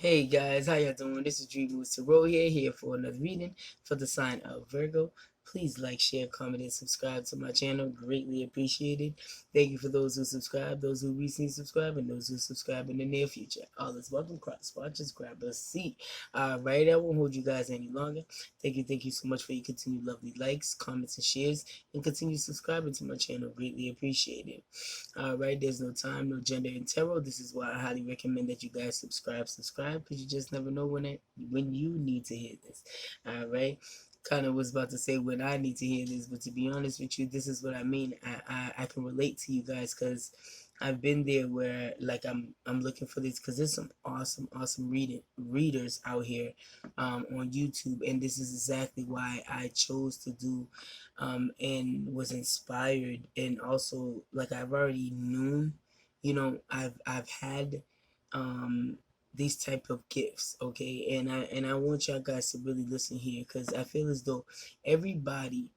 Hey guys, how y'all doing? This is Dream Tarot here for another reading for the sign of Virgo. Please like, share, comment, and subscribe to my channel. Greatly appreciated. Thank you for those who subscribe, those who recently subscribe, and those who subscribe in the near future. All is welcome. Cross watch, grab a seat. Alright, I won't hold you guys any longer. Thank you so much for your continued lovely likes, comments, and shares, and continue subscribing to my channel. Greatly appreciated. Alright, there's no time, no gender in tarot. This is why I highly recommend that you guys subscribe, because you just never know when you need to hear this. Alright. Kind of was about to say when I need to hear this, but to be honest with you, this is what I mean. I can relate to you guys because I've been there where like I'm looking for this because there's some awesome readers out here on YouTube, and this is exactly why I chose to do and was inspired, and also like I've already known, I've had these type of gifts, okay, and I want y'all guys to really listen here because I feel as though everybody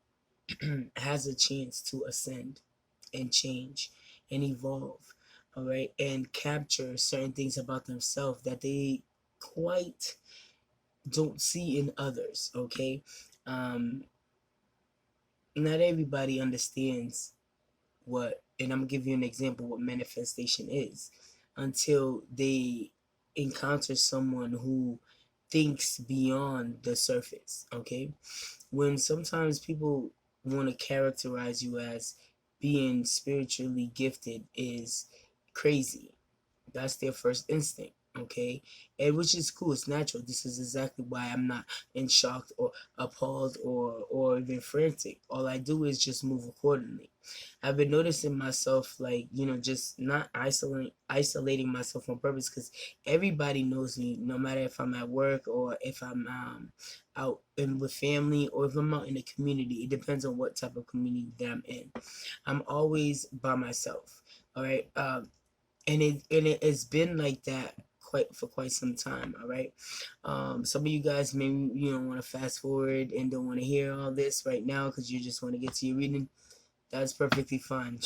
has a chance to ascend and change and evolve, all right, and capture certain things about themselves that they quite don't see in others, okay. um Not everybody understands what, and I'm gonna give you an example what manifestation is until they encounter someone who thinks beyond the surface, okay. When sometimes people want to characterize you as being spiritually gifted is crazy. That's their first instinct, okay? And which is cool, it's natural. This is exactly why I'm not in shock or appalled or even frantic. All I do is just move accordingly. I've been noticing myself, like, just not isolating myself on purpose, because everybody knows me, no matter if I'm at work or if I'm out in with family or if I'm out in the community. It depends on what type of community that I'm in. I'm always by myself. All right. And it has been like that quite some time. All right. Some of you guys maybe want to fast forward and don't want to hear all this right now because you just want to get to your reading. That's perfectly fine.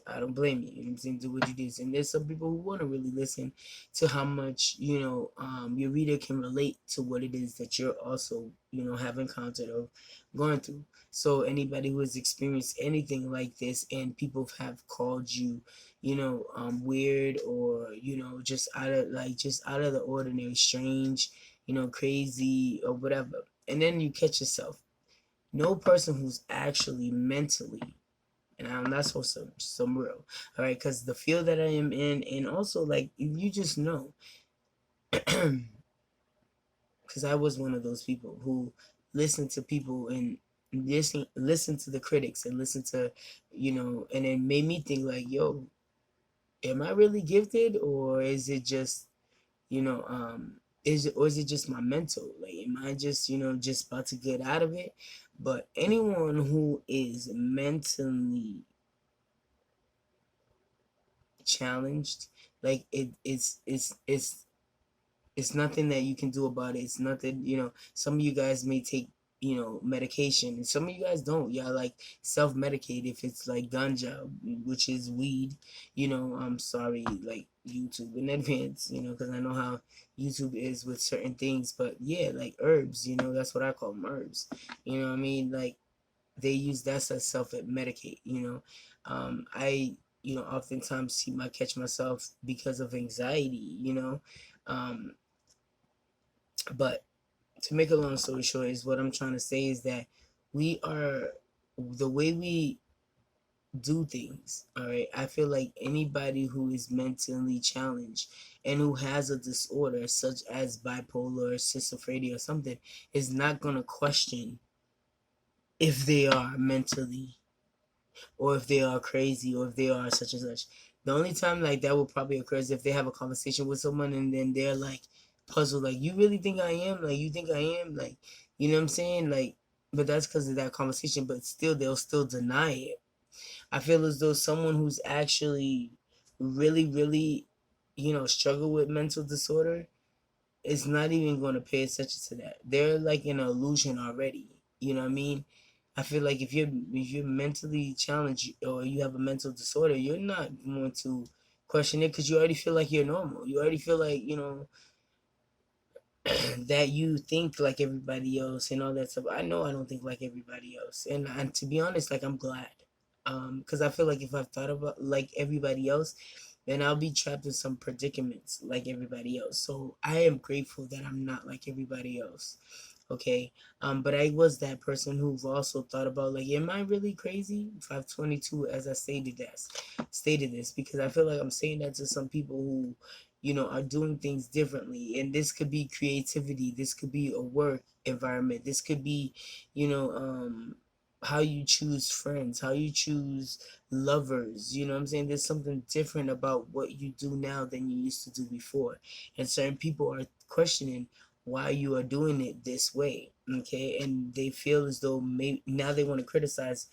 I don't blame you. You know what I'm saying? Do what you do. And there's some people who want to really listen to how much, your reader can relate to what it is that you're also, have encountered or gone through. So anybody who has experienced anything like this and people have called you, weird or, just out of the ordinary, strange, crazy or whatever. And then you catch yourself. No person who's actually mentally, and I'm not so some real, all right, because the field that I am in, and also like you just know, because I was one of those people who listened to people and listen to the critics and listen to, and it made me think like, yo, am I really gifted, or is it just, is it just my mental? Like, am I just, just about to get out of it? But anyone who is mentally challenged, like it's nothing that you can do about it. It's nothing, some of you guys may take, medication, and some of you guys don't. Y'all like self-medicate if it's like ganja, which is weed. I'm sorry, like YouTube in advance, because I know how YouTube is with certain things. But yeah, like herbs, that's what I call them, herbs. You know what I mean? Like they use that as self-medicate, I, oftentimes catch myself because of anxiety, um, but to make a long story short, is what I'm trying to say is that we are, the way we do things, all right, I feel like anybody who is mentally challenged and who has a disorder such as bipolar or schizophrenia or something is not going to question if they are mentally, or if they are crazy, or if they are such and such. The only time like that will probably occur is if they have a conversation with someone and then they're like puzzled, like, you really think I am? Like, you think I am? Like, you know what I'm saying? Like, but that's because of that conversation, but still they'll still deny it. I feel as though someone who's actually really, struggle with mental disorder is not even going to pay attention to that. They're like in an illusion already. You know what I mean? I feel like if you're mentally challenged or you have a mental disorder, you're not going to question it because you already feel like you're normal. You already feel like, that you think like everybody else and all that stuff. I know I don't think like everybody else, and to be honest, like I'm glad, because I feel like if I've thought about like everybody else, then I'll be trapped in some predicaments like everybody else. So I am grateful that I'm not like everybody else. Okay. But I was that person who've also thought about like, am I really crazy? 522, as I stated this, because I feel like I'm saying that to some people who, are doing things differently. And this could be creativity, this could be a work environment, this could be, you know, how you choose friends, how you choose lovers. You know what I'm saying? There's something different about what you do now than you used to do before. And certain people are questioning why you are doing it this way. Okay. And they feel as though maybe now they want to criticize.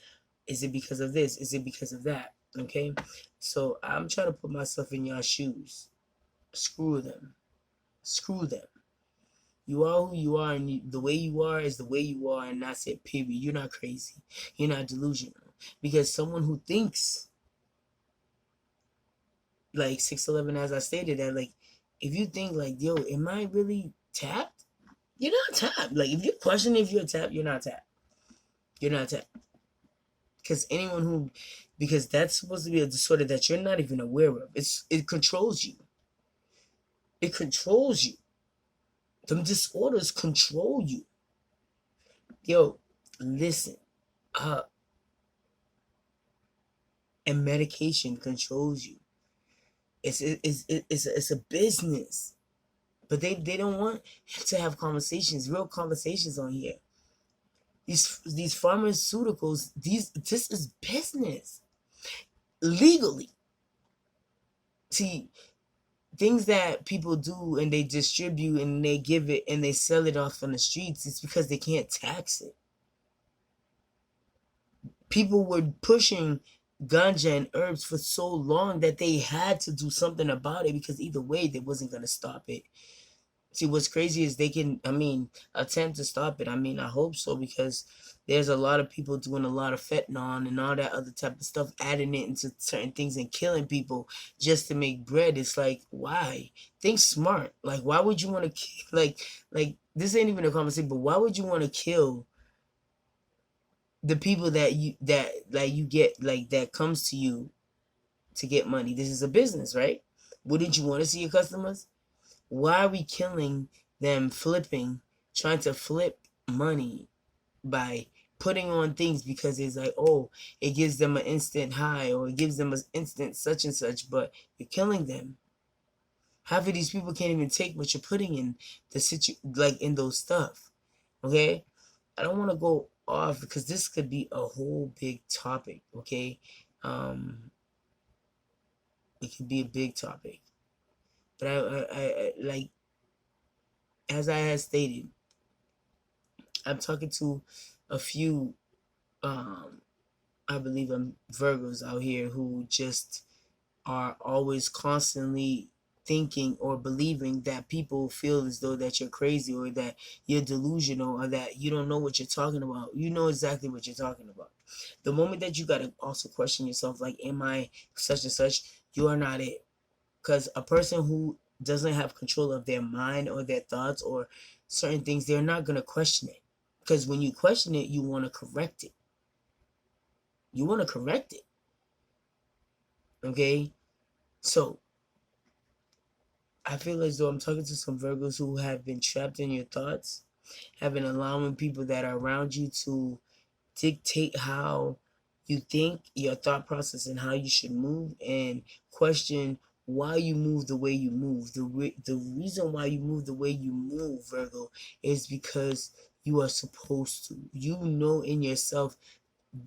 Is it because of this? Is it because of that? Okay. So I'm trying to put myself in your shoes. Screw them. Screw them. You are who you are, and the way you are is the way you are, and that's it, period. You're not crazy. You're not delusional. Because someone who thinks like 6'11", as I stated, that like, if you think like, yo, am I really tapped? You're not tapped. Like, if you question if you're tapped, you're not tapped. You're not tapped. Because that's supposed to be a disorder that you're not even aware of. It controls you. It controls you. Them disorders control you. Yo, listen. And medication controls you. It's a business. But they don't want to have conversations, real conversations on here. These pharmaceuticals, this is business. Legally. See, things that people do and they distribute and they give it and they sell it off on the streets, it's because they can't tax it. People were pushing ganja and herbs for so long that they had to do something about it, because either way they wasn't going to stop it. See, what's crazy is they can, attempt to stop it. I hope so, because there's a lot of people doing a lot of fentanyl and all that other type of stuff, adding it into certain things and killing people just to make bread. It's like, why? Think smart. Like, why would you want to like this ain't even a conversation, but why would you want to kill the people that you get, like, that comes to you to get money? This is a business, right? Wouldn't you want to see your customers? Why are we killing them, trying to flip money by putting on things because it's like, oh, it gives them an instant high or it gives them an instant such and such, but you're killing them. Half of these people can't even take what you're putting in like in those stuff. Okay? I don't want to go off because this could be a whole big topic, okay? It could be a big topic. But I like, as I had stated, I'm talking to a few, I believe Virgos out here who just are always constantly thinking or believing that people feel as though that you're crazy or that you're delusional or that you don't know what you're talking about. You know exactly what you're talking about. The moment that you got to also question yourself, like, am I such and such? You are not it. Because a person who doesn't have control of their mind or their thoughts or certain things, they're not going to question it. Because when you question it, you want to correct it. You want to correct it. Okay? So, I feel as though I'm talking to some Virgos who have been trapped in your thoughts, have been allowing people that are around you to dictate how you think, your thought process, and how you should move, and question why you move the way you move. The reason why you move the way you move, Virgo, is because you are supposed to. You know in yourself,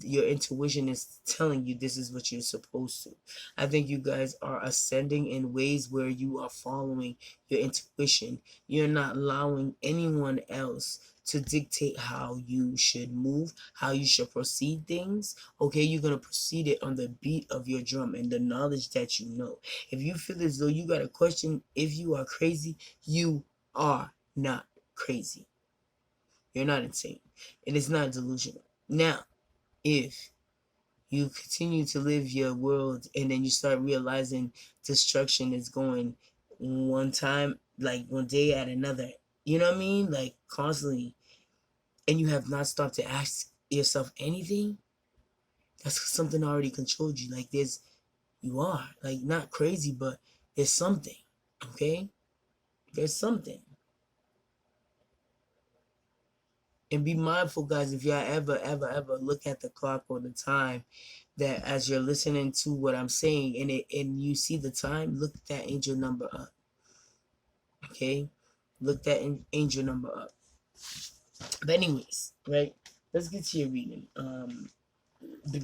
your intuition is telling you this is what you're supposed to. I think you guys are ascending in ways where you are following your intuition. You're not allowing anyone else to dictate how you should move, how you should proceed things. Okay, you're going to proceed it on the beat of your drum and the knowledge that you know. If you feel as though you got a question if you are crazy, you are not crazy. You're not insane. It is not delusional. Now, if you continue to live your world and then you start realizing destruction is going one time, like one day at another, You know what I mean? Like constantly, and you have not stopped to ask yourself anything. That's something already controlled you. Like you are like not crazy, but there's something. Okay, there's something. And be mindful, guys, if y'all ever look at the clock or the time, that as you're listening to what I'm saying and you see the time, look that angel number up. Okay, look that angel number up. But anyways, right? Let's get to your reading.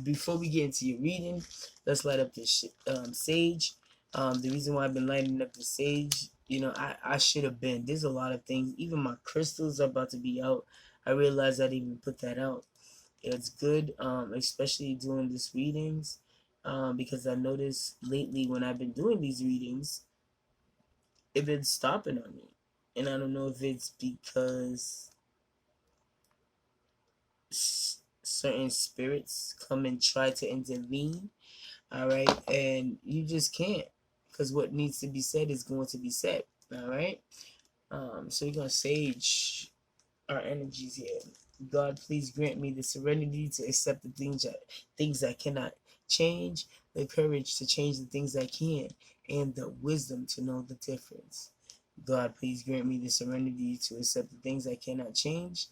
Before we get into your reading, let's light up this sage. The reason why I've been lighting up the sage, I should have been. There's a lot of things. Even my crystals are about to be out. I realized I didn't even put that out. It's good, especially doing these readings, because I noticed lately when I've been doing these readings, it's been stopping on me. And I don't know if it's because certain spirits come and try to intervene, all right, and you just can't, because what needs to be said is going to be said, all right. So we're gonna sage our energies here. God, please grant me the serenity to accept the things I cannot change, the courage to change the things I can, and the wisdom to know the difference. God, please grant me the serenity to accept the things I cannot change,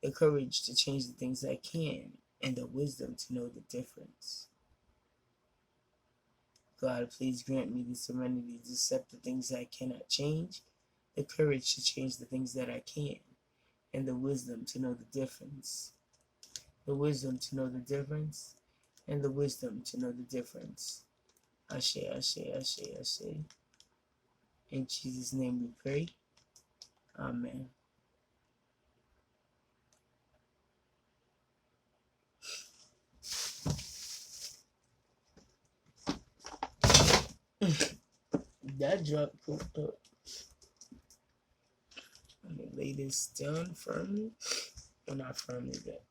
the courage to change the things I can, and the wisdom to know the difference. God, please grant me the serenity to accept the things I cannot change, the courage to change the things that I can, and the wisdom to know the difference. The wisdom to know the difference, and the wisdom to know the difference. Ashe, Ashe, Ashe, Ashe. In Jesus' name we pray. Amen. That drop pooped up. Let me lay this down firmly. Well, not firmly, but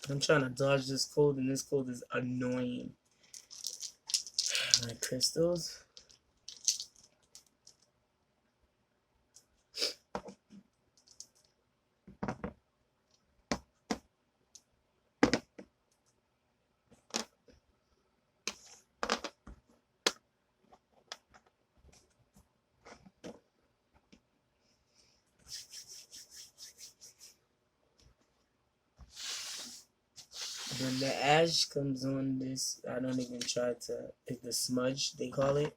I'm trying to dodge this cold, and this cold is annoying. My crystals. When the ash comes on this, I don't even try to, like the smudge, they call it.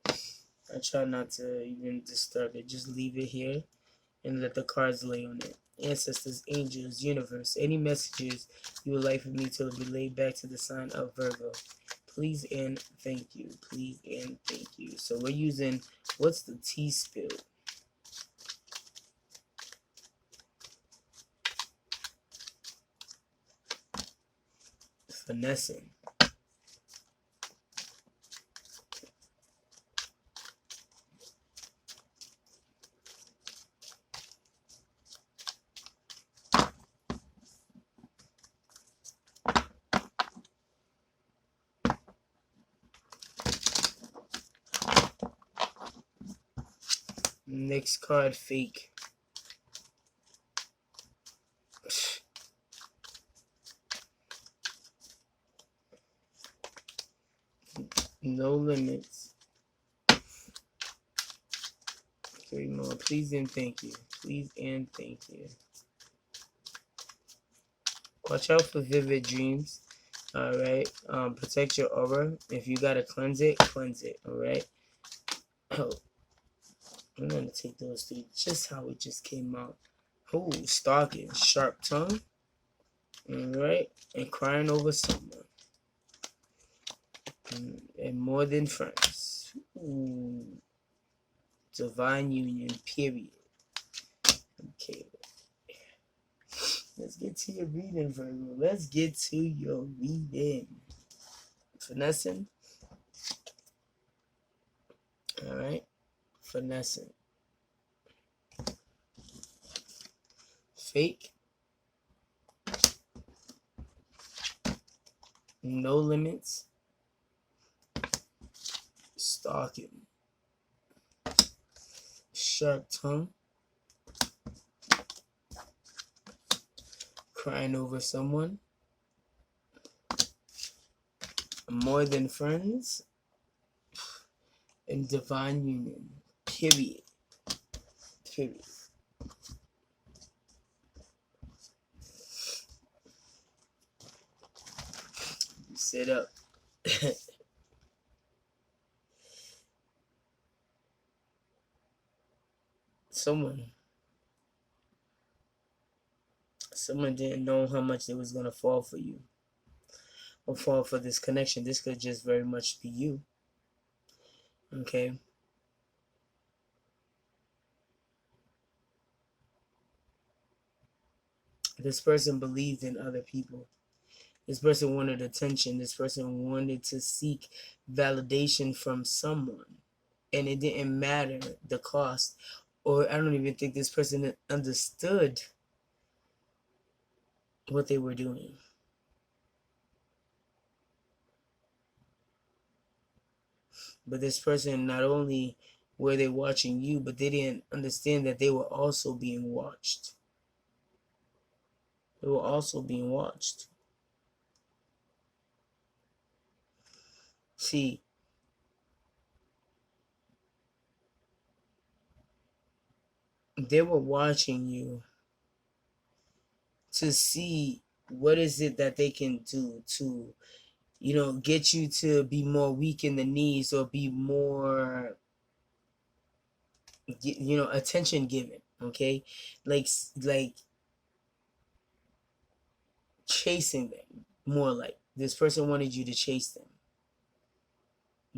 I try not to even disturb it. Just leave it here and let the cards lay on it. Ancestors, angels, universe, any messages you would like for me to be laid back to the sign of Virgo. Please and thank you. Please and thank you. So we're using, what's the tea spill? Finessing. Next card, fake. No limits. 3 more. Please and thank you. Please and thank you. Watch out for vivid dreams. Alright. Protect your aura. If you gotta cleanse it, cleanse it. Alright. Oh. I'm gonna take those three just how it just came out. Oh, stalking. Sharp tongue. Alright. And crying over someone. And more than friends. Ooh. Divine union, period. Okay. Let's get to your reading, Virgo. Let's get to your reading. Finessing. Alright. Finessing. Fake. No limits. Stalking. sharp tongue, crying over someone, more than friends, and divine union. Period. Period. Sit up. someone someone didn't know how much it was gonna fall for you or fall for this connection. This could just very much be you. Okay. This person believed in other people. This person wanted attention. This person wanted to seek validation from someone. And it didn't matter the cost. Or I don't even think this person understood what they were doing. But this person, not only were they watching you, but they didn't understand that they were also being watched. They were also being watched. See, they were watching you to see what is it that they can do to, get you to be more weak in the knees or be more, attention given. Okay, like chasing them, more like this person wanted you to chase them.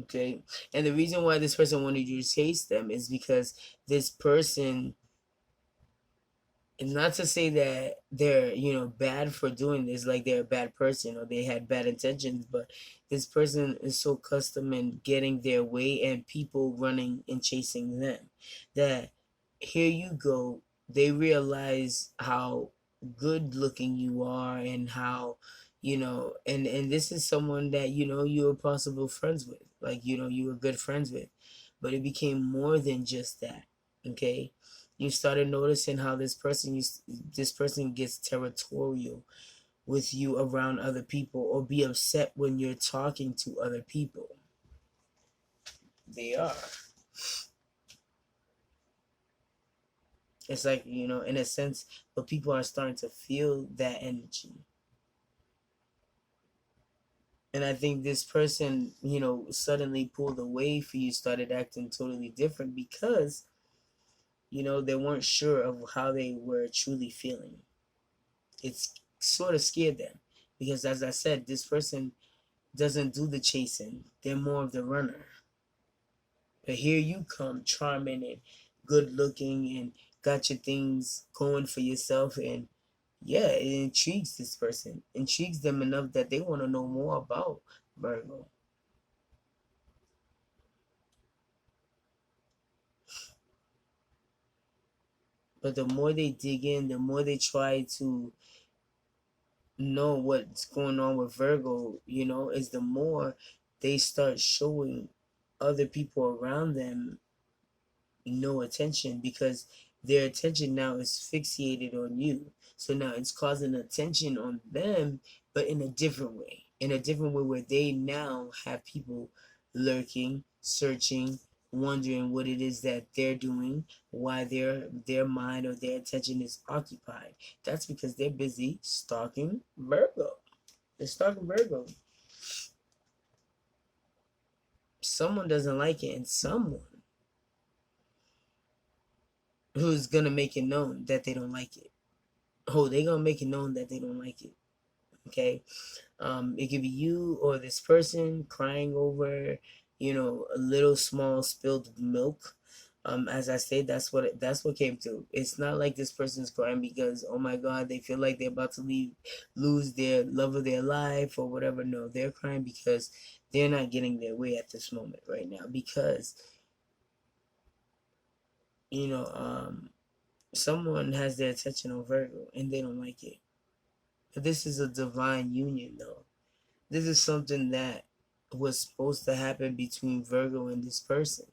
Okay, and the reason why this person wanted you to chase them is because this person, and not to say that they're bad for doing this, like they're a bad person or they had bad intentions, but this person is so accustomed in getting their way and people running and chasing them that here you go, they realize how good looking you are and how and this is someone that you were possible friends with, like you were good friends with, but it became more than just that. Okay, you started noticing how this person gets territorial with you around other people or be upset when you're talking to other people. They are. It's like, in a sense, but people are starting to feel that energy. And I think this person, suddenly pulled away for you, started acting totally different because, they weren't sure of how they were truly feeling. It's sort of scared them because, as I said, this person doesn't do the chasing. They're more of the runner. But here you come, charming and good looking and got your things going for yourself. And yeah, it intrigues this person, intrigues them enough that they want to know more about Virgo. But the more they dig in, the more they try to know what's going on with Virgo, is the more they start showing other people around them no attention because their attention now is fixated on you. So now it's causing attention on them, but in a different way. In a different way where they now have people lurking, searching, wondering what it is that they're doing, why their mind or their attention is occupied. That's because they're busy stalking Virgo. They're stalking Virgo. Someone doesn't like it, and someone who's gonna make it known that they don't like it. Oh, they're gonna make it known that they don't like it. Okay, it could be you or this person crying over, a little small spilled milk. As I said, that's what came through. It's not like this person's crying because oh my God, they feel like they're about to lose their love of their life or whatever. No, they're crying because they're not getting their way at this moment right now because you know um someone has their attention on Virgo and they don't like it. But this is a divine union, though. This is something that was supposed to happen between Virgo and this person.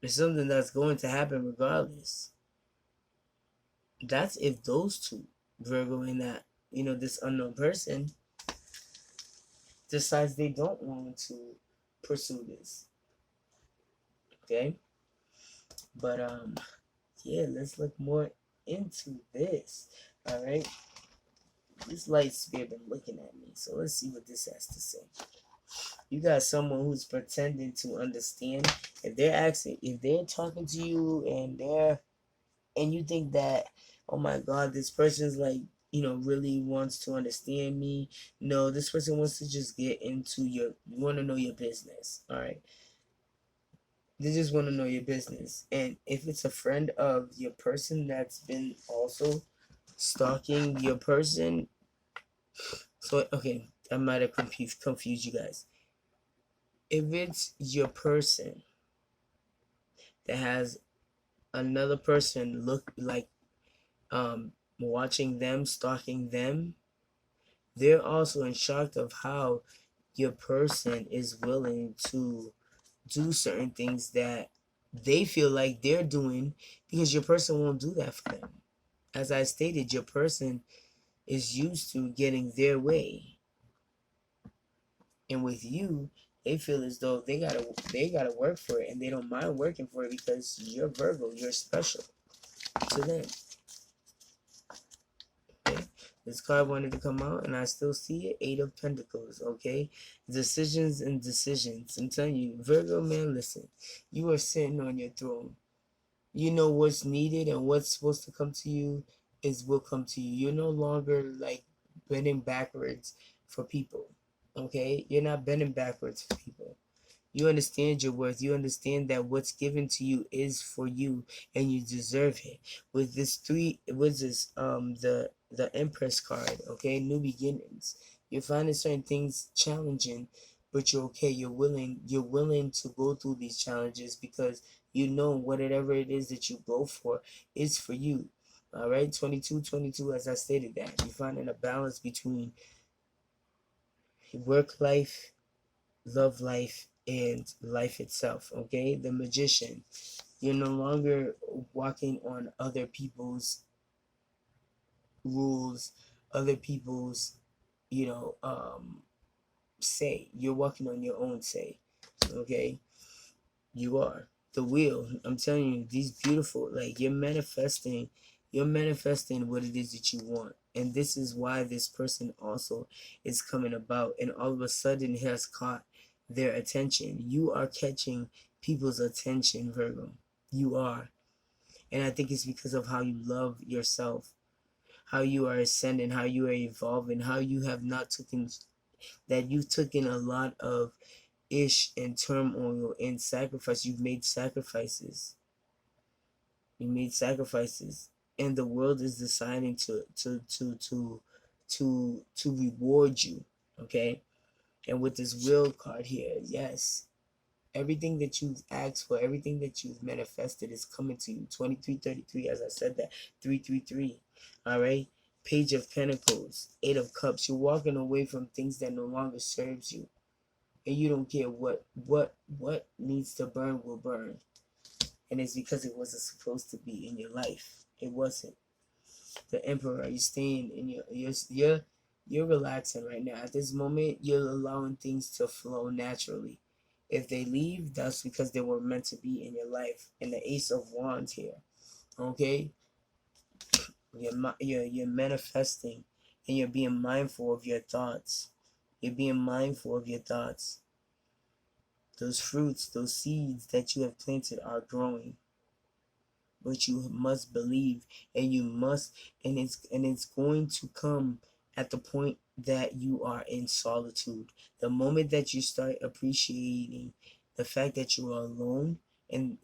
It's something that's going to happen regardless. That's if those two, Virgo and that, this unknown person, decides they don't want to pursue this. Okay? But yeah, let's look more into this. Alright. This light spirit been looking at me. So let's see what this has to say. You got someone who's pretending to understand. If they're talking to you and you think that, oh my God, this person's like, really wants to understand me. No, this person wants to just get into you want to know your business. All right. They just want to know your business. And if it's a friend of your person that's been also stalking your person, so, okay, I might have confused you guys. If it's your person that has another person look like watching them, stalking them, they're also in shock of how your person is willing to do certain things that they feel like they're doing because your person won't do that for them. As I stated, your person is used to getting their way. And with you, they feel as though they gotta work for it, and they don't mind working for it because you're Virgo, you're special to them. Okay? This card wanted to come out, and I still see it. 8 of Pentacles, okay? Decisions and decisions. I'm telling you, Virgo, man, listen. You are sitting on your throne. You know what's needed and what's supposed to come to you will come to you. You're no longer, like, bending backwards for people, okay? You're not bending backwards for people. You understand your worth. You understand that what's given to you is for you and you deserve it. With this the Empress card, okay? New beginnings. You're finding certain things challenging, but you're okay. You're willing to go through these challenges because you know whatever it is that you go for is for you. All right, 22, as I stated that. You're finding a balance between work life, love life, and life itself. Okay, the Magician. You're no longer walking on other people's rules, other people's, say. You're walking on your own say. Okay, you are the wheel. I'm telling you, these beautiful, like, you're manifesting what it is that you want. And this is why this person also is coming about, and all of a sudden has caught their attention. You are catching people's attention, Virgo. You are. And I think it's because of how you love yourself, how you are ascending, how you are evolving, how you have not taken that you've taken a lot of ish and turmoil and sacrifice. You've made sacrifices. You made sacrifices. And the world is deciding to reward you. Okay? And with this will card here, yes. Everything that you've asked for, everything that you've manifested is coming to you. 2333, as I said that. 333. Alright? Page of Pentacles, 8 of Cups. You're walking away from things that no longer serves you. And you don't care what needs to burn will burn. And it's because it wasn't supposed to be in your life. It wasn't. The Emperor, you're staying in you're relaxing right now. At this moment, you're allowing things to flow naturally. If they leave, that's because they were meant to be in your life. And the Ace of Wands here, okay? You're manifesting, and you're being mindful of your thoughts. You're being mindful of your thoughts. Those fruits, those seeds that you have planted are growing. But you must believe, and it's going to come at the point that you are in solitude. The moment that you start appreciating the fact that you are alone, and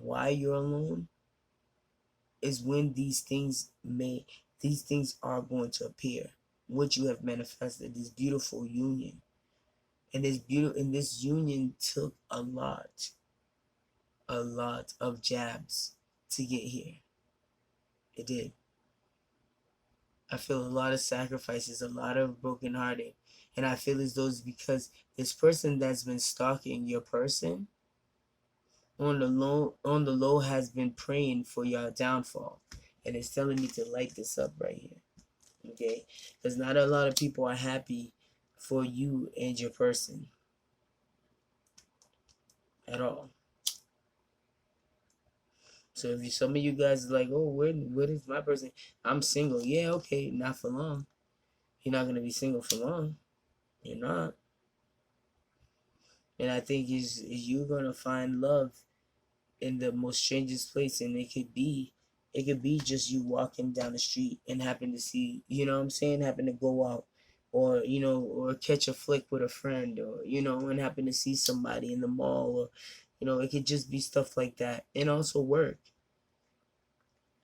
why you're alone, is when these things are going to appear. What you have manifested, this beautiful union. And this union took a lot of jabs to get here. It did. I feel a lot of sacrifices, a lot of brokenhearted. And I feel as though it's because this person that's been stalking your person, on the low has been praying for your downfall, and it's telling me to light this up right here, okay? Because not a lot of people are happy for you and your person at all. So if some of you guys are like, oh, where is my person? I'm single. Yeah, okay, not for long. You're not gonna be single for long. You're not. And I think is you're gonna find love in the most strangest place, and it could be just you walking down the street and happen to see, you know what I'm saying, happen to go out, or or catch a flick with a friend, or and happen to see somebody in the mall, or it could just be stuff like that, and also work.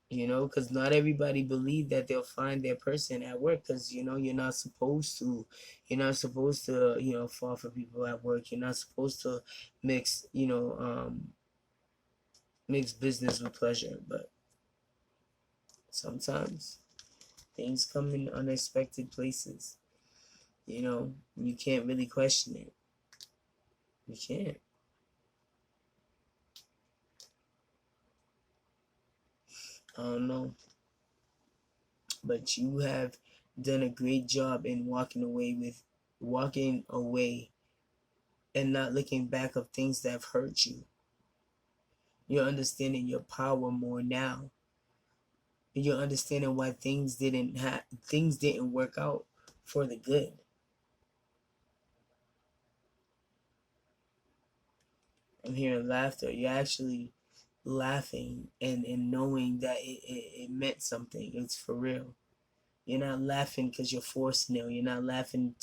Because not everybody believe that they'll find their person at work, because you're not supposed to fall for people at work. You're not supposed to mix mix business with pleasure. But sometimes things come in unexpected places. You can't really question it. You can't. I don't know, but you have done a great job in walking away and not looking back of things that have hurt you. You're understanding your power more now. You're understanding why things didn't work out for the good. I'm hearing laughter. You're actually laughing and knowing that it meant something. It's for real. You're not laughing because you're forcing it. You're not laughing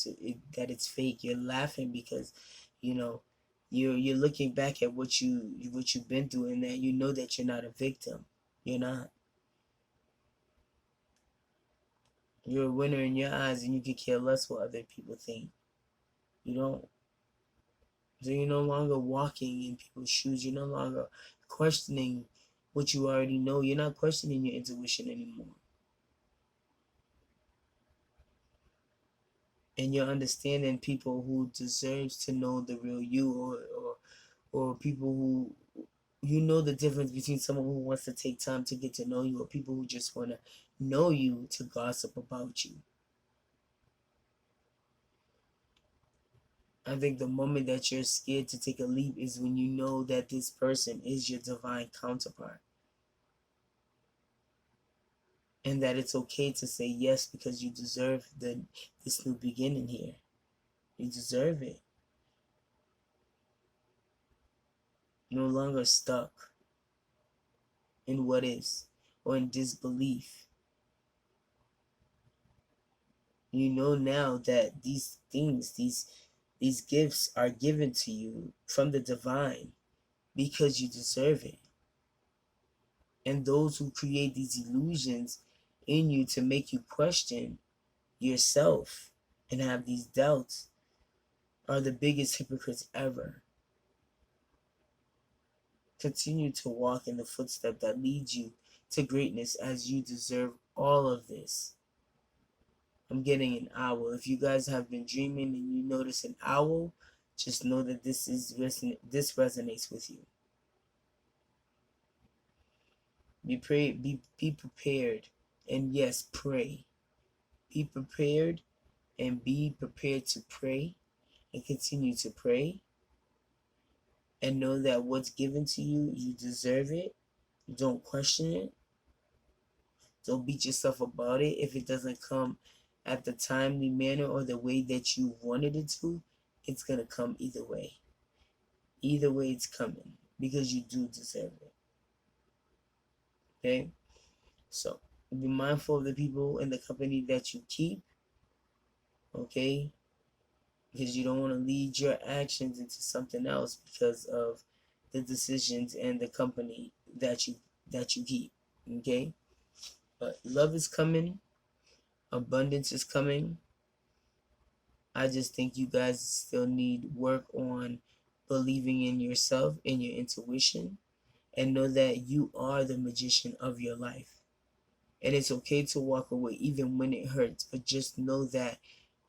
that it's fake. You're laughing because, you know, you're looking back at what you've been through, and that you know that you're not a victim. You're not. You're a winner in your eyes, and you could care less what other people think. You don't. So you're no longer walking in people's shoes. You're no longer questioning what you already know. You're not questioning your intuition anymore. And you're understanding people who deserves to know the real you, or people who the difference between someone who wants to take time to get to know you, or people who just want to know you to gossip about you. I think the moment that you're scared to take a leap is when you know that this person is your divine counterpart. And that it's okay to say yes, because you deserve this new beginning here. You deserve it. No longer stuck in what is, or in disbelief. You know now that these things, these gifts are given to you from the divine because you deserve it. And those who create these illusions in you to make you question yourself and have these doubts are the biggest hypocrites ever. Continue to walk in the footstep that leads you to greatness, as you deserve all of this. I'm getting an owl. If you guys have been dreaming and you notice an owl, just know that this resonates with you. Be prepared, and yes, pray. Be prepared, and be prepared to pray, and continue to pray, and know that what's given to you, you deserve it. Don't question it. Don't beat yourself about it if it doesn't come at the timely manner or the way that you wanted it to. It's gonna come either way. Either way, it's coming, because you do deserve it. Okay? So be mindful of the people and the company that you keep. Okay? Because you don't want to lead your actions into something else because of the decisions and the company that you keep. Okay? But love is coming. Abundance is coming. I just think you guys still need work on believing in yourself and your intuition, and know that you are the magician of your life. And it's okay to walk away even when it hurts, but just know that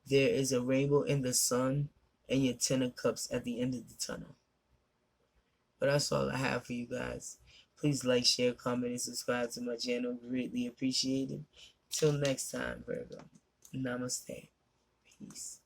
there is a rainbow in the sun and your 10 of cups at the end of the tunnel. But that's all I have for you guys. Please like, share, comment, and subscribe to my channel. Greatly appreciated. Till next time, Virgo. Namaste. Peace.